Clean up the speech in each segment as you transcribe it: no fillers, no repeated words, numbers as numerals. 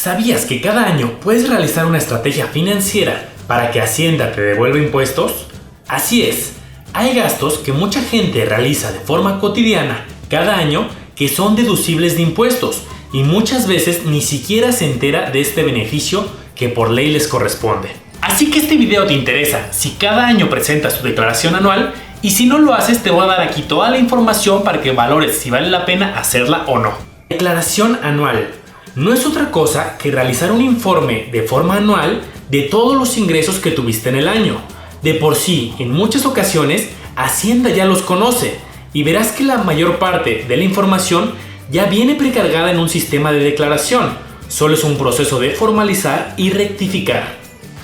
¿Sabías que cada año puedes realizar una estrategia financiera para que Hacienda te devuelva impuestos? Así es, hay gastos que mucha gente realiza de forma cotidiana cada año que son deducibles de impuestos y muchas veces ni siquiera se entera de este beneficio que por ley les corresponde. Así que este video te interesa si cada año presentas tu declaración anual, y si no lo haces te voy a dar aquí toda la información para que valores si vale la pena hacerla o no. Declaración anual no es otra cosa que realizar un informe de forma anual de todos los ingresos que tuviste en el año. De por sí, en muchas ocasiones, Hacienda ya los conoce y verás que la mayor parte de la información ya viene precargada en un sistema de declaración. Solo es un proceso de formalizar y rectificar.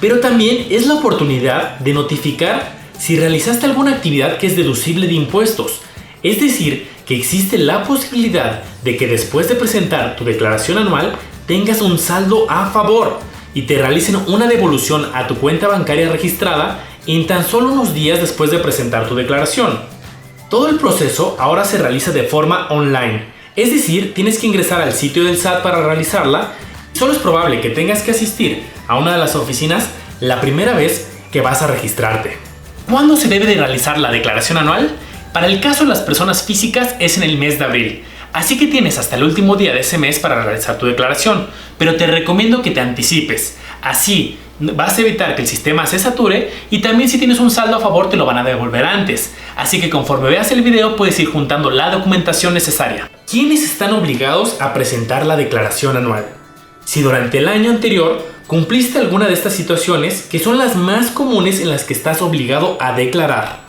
Pero también es la oportunidad de notificar si realizaste alguna actividad que es deducible de impuestos. Es decir, que existe la posibilidad de que después de presentar tu declaración anual tengas un saldo a favor y te realicen una devolución a tu cuenta bancaria registrada en tan solo unos días después de presentar tu declaración. Todo el proceso ahora se realiza de forma online, es decir, tienes que ingresar al sitio del SAT para realizarla. Solo es probable que tengas que asistir a una de las oficinas la primera vez que vas a registrarte. ¿Cuándo se debe de realizar la declaración anual? Para el caso de las personas físicas es en el mes de abril, así que tienes hasta el último día de ese mes para realizar tu declaración, pero te recomiendo que te anticipes. Así vas a evitar que el sistema se sature y también si tienes un saldo a favor te lo van a devolver antes. Así que conforme veas el video puedes ir juntando la documentación necesaria. ¿Quiénes están obligados a presentar la declaración anual? Si durante el año anterior cumpliste alguna de estas situaciones, que son las más comunes en las que estás obligado a declarar.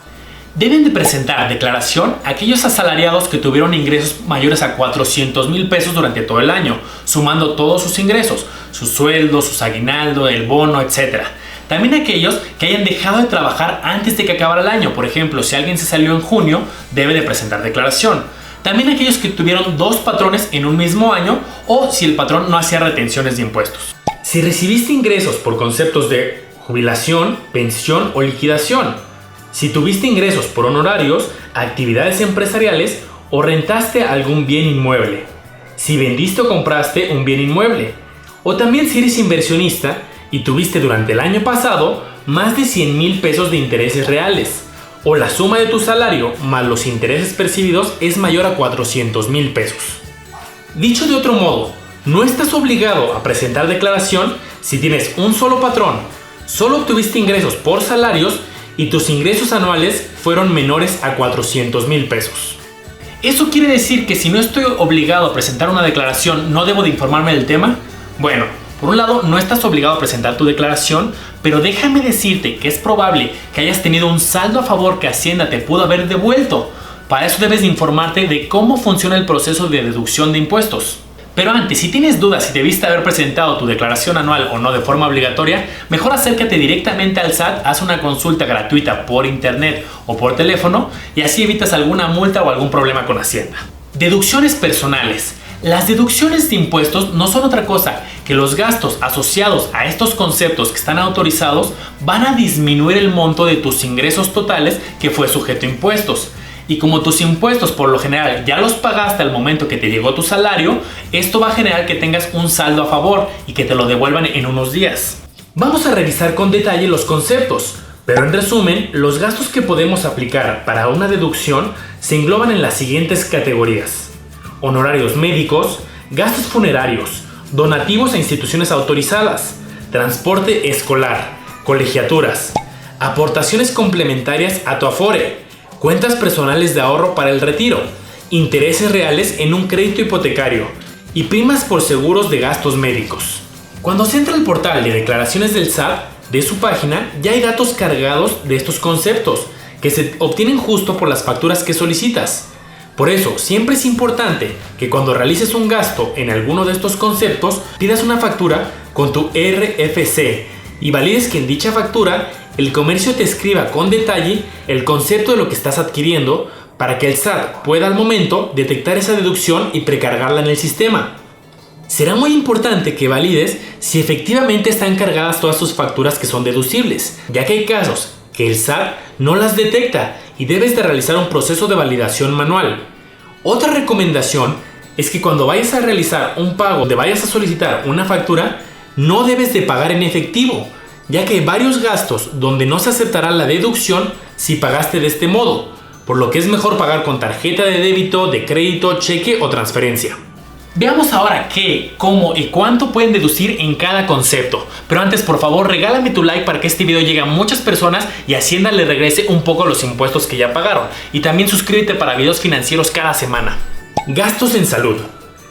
Deben de presentar declaración aquellos asalariados que tuvieron ingresos mayores a 400,000 pesos durante todo el año, sumando todos sus ingresos, sus sueldos, sus aguinaldo, el bono, etc. También aquellos que hayan dejado de trabajar antes de que acabara el año. Por ejemplo, si alguien se salió en junio, debe de presentar declaración. También aquellos que tuvieron dos patrones en un mismo año o si el patrón no hacía retenciones de impuestos. Si recibiste ingresos por conceptos de jubilación, pensión o liquidación. Si tuviste ingresos por honorarios, actividades empresariales o rentaste algún bien inmueble. Si vendiste o compraste un bien inmueble. O también si eres inversionista y tuviste durante el año pasado más de 100,000 pesos de intereses reales. O la suma de tu salario más los intereses percibidos es mayor a 400,000 pesos. Dicho de otro modo, no estás obligado a presentar declaración si tienes un solo patrón, solo obtuviste ingresos por salarios y tus ingresos anuales fueron menores a 400,000 pesos. ¿Eso quiere decir que si no estoy obligado a presentar una declaración no debo de informarme del tema? Bueno, por un lado no estás obligado a presentar tu declaración, pero déjame decirte que es probable que hayas tenido un saldo a favor que Hacienda te pudo haber devuelto. Para eso debes de informarte de cómo funciona el proceso de deducción de impuestos. Pero antes, si tienes dudas si debiste haber presentado tu declaración anual o no de forma obligatoria, mejor acércate directamente al SAT, haz una consulta gratuita por internet o por teléfono y así evitas alguna multa o algún problema con Hacienda. Deducciones personales. Las deducciones de impuestos no son otra cosa que los gastos asociados a estos conceptos que están autorizados van a disminuir el monto de tus ingresos totales que fue sujeto a impuestos. Y como tus impuestos por lo general ya los pagaste al momento que te llegó tu salario, esto va a generar que tengas un saldo a favor y que te lo devuelvan en unos días. Vamos a revisar con detalle los conceptos, pero en resumen, los gastos que podemos aplicar para una deducción se engloban en las siguientes categorías: honorarios médicos, gastos funerarios, donativos a instituciones autorizadas, transporte escolar, colegiaturas, aportaciones complementarias a tu Afore, cuentas personales de ahorro para el retiro, intereses reales en un crédito hipotecario y primas por seguros de gastos médicos. Cuando se entra al portal de declaraciones del SAT, de su página ya hay datos cargados de estos conceptos que se obtienen justo por las facturas que solicitas. Por eso, siempre es importante que cuando realices un gasto en alguno de estos conceptos, pidas una factura con tu RFC y valides que en dicha factura el comercio te escriba con detalle el concepto de lo que estás adquiriendo para que el SAT pueda al momento detectar esa deducción y precargarla en el sistema. Será muy importante que valides si efectivamente están cargadas todas tus facturas que son deducibles, ya que hay casos que el SAT no las detecta y debes de realizar un proceso de validación manual. Otra recomendación es que cuando vayas a realizar un pago, donde vayas a solicitar una factura, no debes de pagar en efectivo, ya que hay varios gastos donde no se aceptará la deducción si pagaste de este modo, por lo que es mejor pagar con tarjeta de débito, de crédito, cheque o transferencia. Veamos ahora qué, cómo y cuánto pueden deducir en cada concepto. Pero antes, por favor, regálame tu like para que este video llegue a muchas personas y Hacienda le regrese un poco los impuestos que ya pagaron. Y también suscríbete para videos financieros cada semana. Gastos en salud.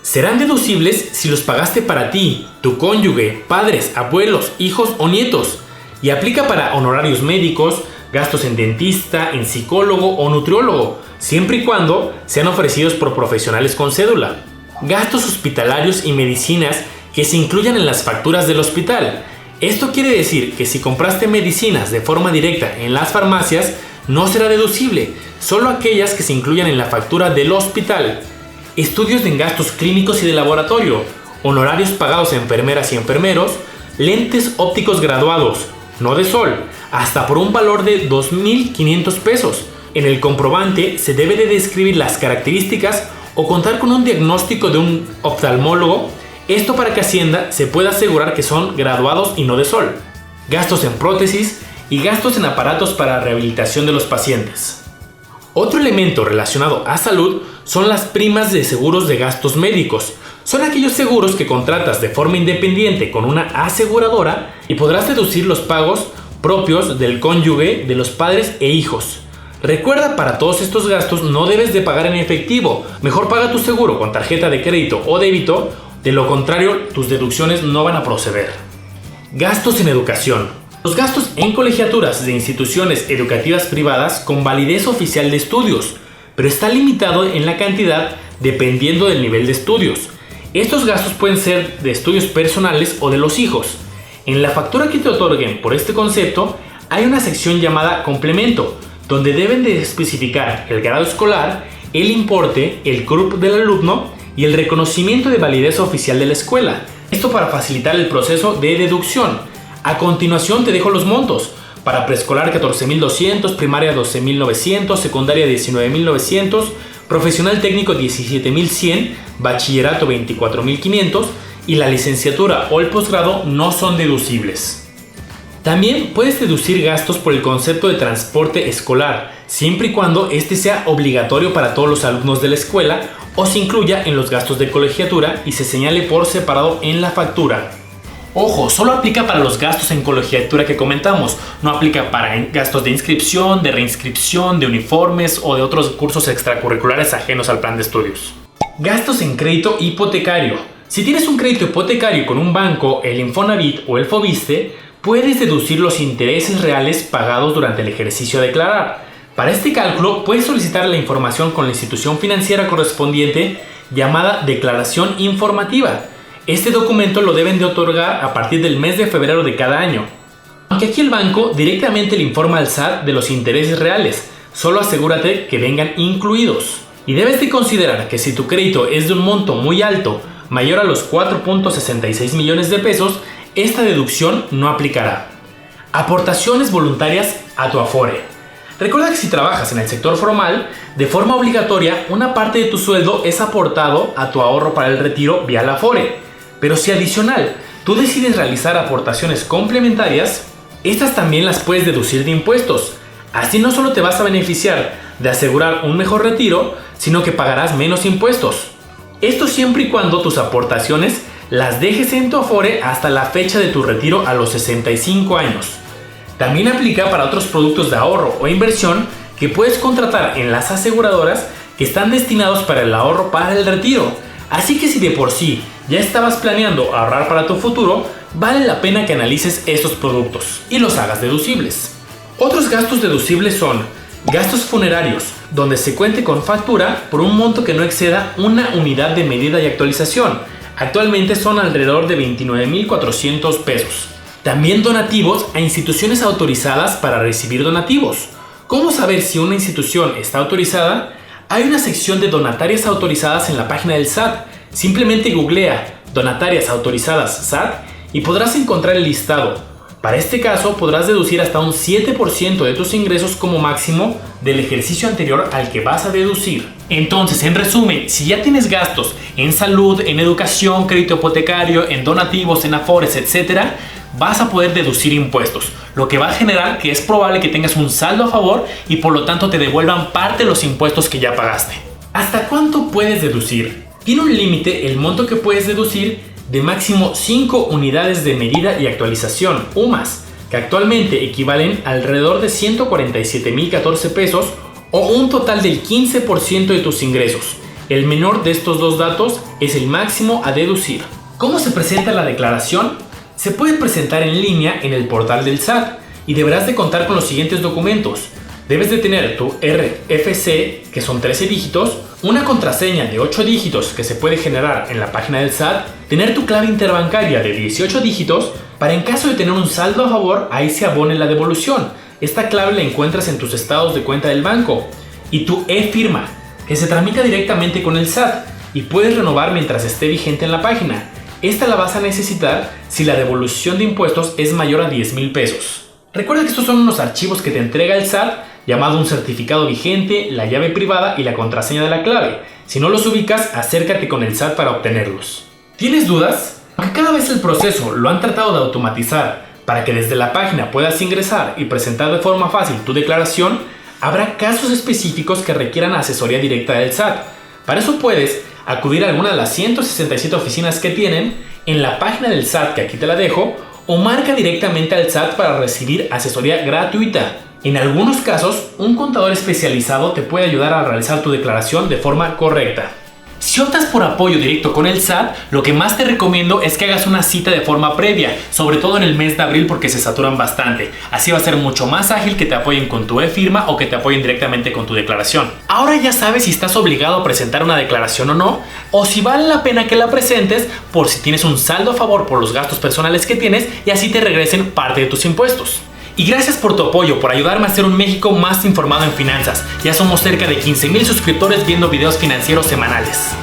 Serán deducibles si los pagaste para ti, tu cónyuge, padres, abuelos, hijos o nietos. Y aplica para honorarios médicos, gastos en dentista, en psicólogo o nutriólogo, siempre y cuando sean ofrecidos por profesionales con cédula. Gastos hospitalarios y medicinas que se incluyan en las facturas del hospital. Esto quiere decir que si compraste medicinas de forma directa en las farmacias, no será deducible, solo aquellas que se incluyan en la factura del hospital. Estudios en gastos clínicos y de laboratorio, honorarios pagados a enfermeras y enfermeros, lentes ópticos graduados, no de sol, hasta por un valor de 2.500 pesos. En el comprobante se debe de describir las características o contar con un diagnóstico de un oftalmólogo, esto para que Hacienda se pueda asegurar que son graduados y no de sol. Gastos en prótesis y gastos en aparatos para rehabilitación de los pacientes. Otro elemento relacionado a salud son las primas de seguros de gastos médicos. Son aquellos seguros que contratas de forma independiente con una aseguradora y podrás deducir los pagos propios del cónyuge, de los padres e hijos. Recuerda, para todos estos gastos no debes de pagar en efectivo, mejor paga tu seguro con tarjeta de crédito o débito, de lo contrario tus deducciones no van a proceder. Gastos en educación. Los gastos en colegiaturas de instituciones educativas privadas con validez oficial de estudios, pero está limitado en la cantidad dependiendo del nivel de estudios. Estos gastos pueden ser de estudios personales o de los hijos. En la factura que te otorguen por este concepto hay una sección llamada complemento, donde deben de especificar el grado escolar, el importe, el CRUP del alumno y el reconocimiento de validez oficial de la escuela. Esto para facilitar el proceso de deducción. A continuación te dejo los montos. Para preescolar 14.200, primaria 12.900, secundaria 19.900, profesional técnico 17.100, bachillerato 24.500 y la licenciatura o el posgrado no son deducibles. También puedes deducir gastos por el concepto de transporte escolar, siempre y cuando este sea obligatorio para todos los alumnos de la escuela o se incluya en los gastos de colegiatura y se señale por separado en la factura. Ojo, solo aplica para los gastos en colegiatura que comentamos, no aplica para gastos de inscripción, de reinscripción, de uniformes o de otros cursos extracurriculares ajenos al plan de estudios. Gastos en crédito hipotecario. Si tienes un crédito hipotecario con un banco, el Infonavit o el Foviste, puedes deducir los intereses reales pagados durante el ejercicio a declarar. Para este cálculo, puedes solicitar la información con la institución financiera correspondiente llamada declaración informativa. Este documento lo deben de otorgar a partir del mes de febrero de cada año. Aunque aquí el banco directamente le informa al SAT de los intereses reales, solo asegúrate que vengan incluidos. Y debes de considerar que si tu crédito es de un monto muy alto, mayor a los 4.66 millones de pesos, esta deducción no aplicará. Aportaciones voluntarias a tu Afore. Recuerda que si trabajas en el sector formal, de forma obligatoria, una parte de tu sueldo es aportado a tu ahorro para el retiro vía la Afore. Pero si adicional, tú decides realizar aportaciones complementarias, estas también las puedes deducir de impuestos. Así no solo te vas a beneficiar de asegurar un mejor retiro, sino que pagarás menos impuestos. Esto siempre y cuando tus aportaciones las dejes en tu Afore hasta la fecha de tu retiro a los 65 años. También aplica para otros productos de ahorro o inversión que puedes contratar en las aseguradoras que están destinados para el ahorro para el retiro. Así que si de por sí ya estabas planeando ahorrar para tu futuro, vale la pena que analices estos productos y los hagas deducibles. Otros gastos deducibles son gastos funerarios, donde se cuente con factura por un monto que no exceda una unidad de medida y actualización. Actualmente son alrededor de 29.400 pesos. También donativos a instituciones autorizadas para recibir donativos. ¿Cómo saber si una institución está autorizada? Hay una sección de donatarias autorizadas en la página del SAT. Simplemente googlea donatarias autorizadas SAT y podrás encontrar el listado. Para este caso podrás deducir hasta un 7% de tus ingresos como máximo del ejercicio anterior al que vas a deducir. Entonces, en resumen, si ya tienes gastos en salud, en educación, crédito hipotecario, en donativos, en afores, etc., vas a poder deducir impuestos, lo que va a generar que es probable que tengas un saldo a favor y por lo tanto te devuelvan parte de los impuestos que ya pagaste. ¿Hasta cuánto puedes deducir? Tiene un límite el monto que puedes deducir de máximo 5 unidades de medida y actualización, UMAS, que actualmente equivalen a alrededor de 147,014 pesos o un total del 15% de tus ingresos. El menor de estos dos datos es el máximo a deducir. ¿Cómo se presenta la declaración? Se puede presentar en línea en el portal del SAT y deberás de contar con los siguientes documentos. Debes de tener tu RFC, que son 13 dígitos, una contraseña de 8 dígitos que se puede generar en la página del SAT, tener tu clave interbancaria de 18 dígitos para en caso de tener un saldo a favor, ahí se abone la devolución. Esta clave la encuentras en tus estados de cuenta del banco. Y tu e-firma, que se tramita directamente con el SAT y puedes renovar mientras esté vigente en la página. Esta la vas a necesitar si la devolución de impuestos es mayor a 10,000 pesos. Recuerda que estos son unos archivos que te entrega el SAT, llamado un certificado vigente, la llave privada y la contraseña de la clave. Si no los ubicas, acércate con el SAT para obtenerlos. ¿Tienes dudas? Aunque cada vez el proceso lo han tratado de automatizar para que desde la página puedas ingresar y presentar de forma fácil tu declaración, habrá casos específicos que requieran asesoría directa del SAT. Para eso puedes acudir a alguna de las 167 oficinas que tienen en la página del SAT, que aquí te la dejo, o marca directamente al SAT para recibir asesoría gratuita. En algunos casos, un contador especializado te puede ayudar a realizar tu declaración de forma correcta. Si optas por apoyo directo con el SAT, lo que más te recomiendo es que hagas una cita de forma previa, sobre todo en el mes de abril porque se saturan bastante. Así va a ser mucho más ágil que te apoyen con tu e-firma o que te apoyen directamente con tu declaración. Ahora ya sabes si estás obligado a presentar una declaración o no, o si vale la pena que la presentes por si tienes un saldo a favor por los gastos personales que tienes y así te regresen parte de tus impuestos. Y gracias por tu apoyo, por ayudarme a hacer un México más informado en finanzas. Ya somos cerca de 15,000 suscriptores viendo videos financieros semanales.